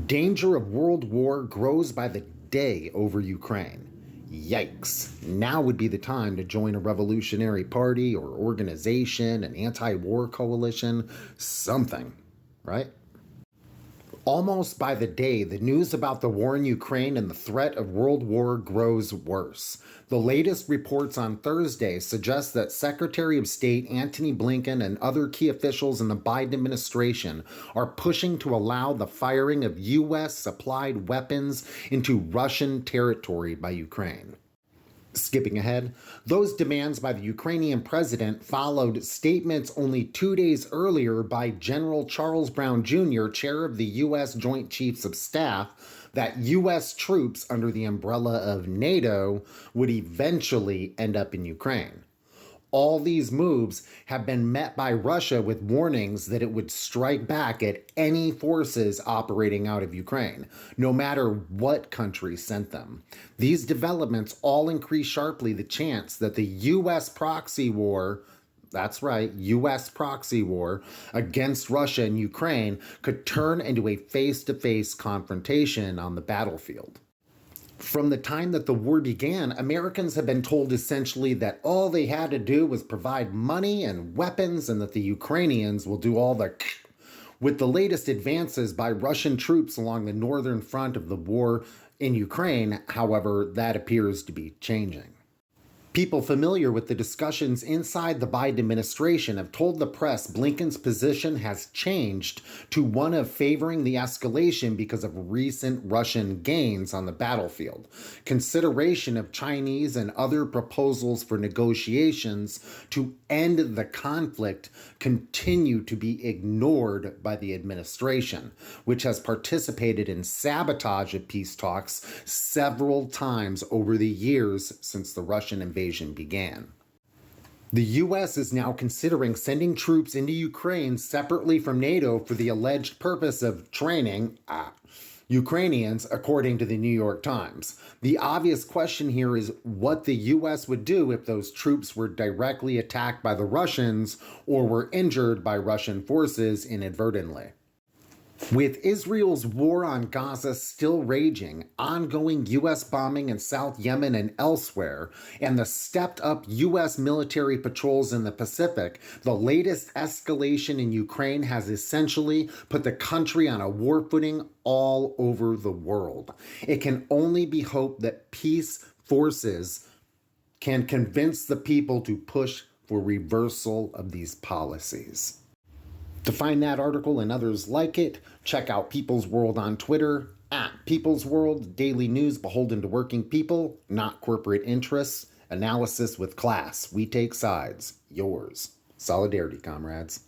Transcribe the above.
Danger of world war grows by the day over Ukraine. Yikes. Now would be the time to join a revolutionary party or organization, an anti-war coalition, something, right? Almost by the day, the news about the war in Ukraine and the threat of world war grows worse. The latest reports on Thursday suggest that Secretary of State Antony Blinken and other key officials in the Biden administration are pushing to allow the firing of U.S.-supplied weapons into Russian territory by Ukraine. Skipping ahead, those demands by the Ukrainian president followed statements only 2 days earlier by General Charles Brown Jr., chair of the U.S. Joint Chiefs of Staff, that U.S. troops under the umbrella of NATO would eventually end up in Ukraine. All these moves have been met by Russia with warnings that it would strike back at any forces operating out of Ukraine, no matter what country sent them. These developments all increase sharply the chance that the U.S. proxy war, that's right, U.S. proxy war against Russia and Ukraine could turn into a face-to-face confrontation on the battlefield. From the time that the war began, Americans have been told essentially that all they had to do was provide money and weapons and that the Ukrainians will do all the With the latest advances by Russian troops along the northern front of the war in Ukraine, however, that appears to be changing. People familiar with the discussions inside the Biden administration have told the press Blinken's position has changed to one of favoring the escalation because of recent Russian gains on the battlefield. Consideration of Chinese and other proposals for negotiations to end the conflict continue to be ignored by the administration, which has participated in sabotage of peace talks several times over the years since the Russian invasion began. The U.S. is now considering sending troops into Ukraine separately from NATO for the alleged purpose of training Ukrainians, according to the New York Times. The obvious question here is what the U.S. would do if those troops were directly attacked by the Russians or were injured by Russian forces inadvertently. With Israel's war on Gaza still raging, ongoing U.S. bombing in South Yemen and elsewhere, and the stepped-up U.S. military patrols in the Pacific, the latest escalation in Ukraine has essentially put the country on a war footing all over the world. It can only be hoped that peace forces can convince the people to push for reversal of these policies. To find that article and others like it, check out People's World on Twitter, People's World, daily news beholden to working people, not corporate interests, analysis with class. We take sides. Yours. Solidarity, comrades.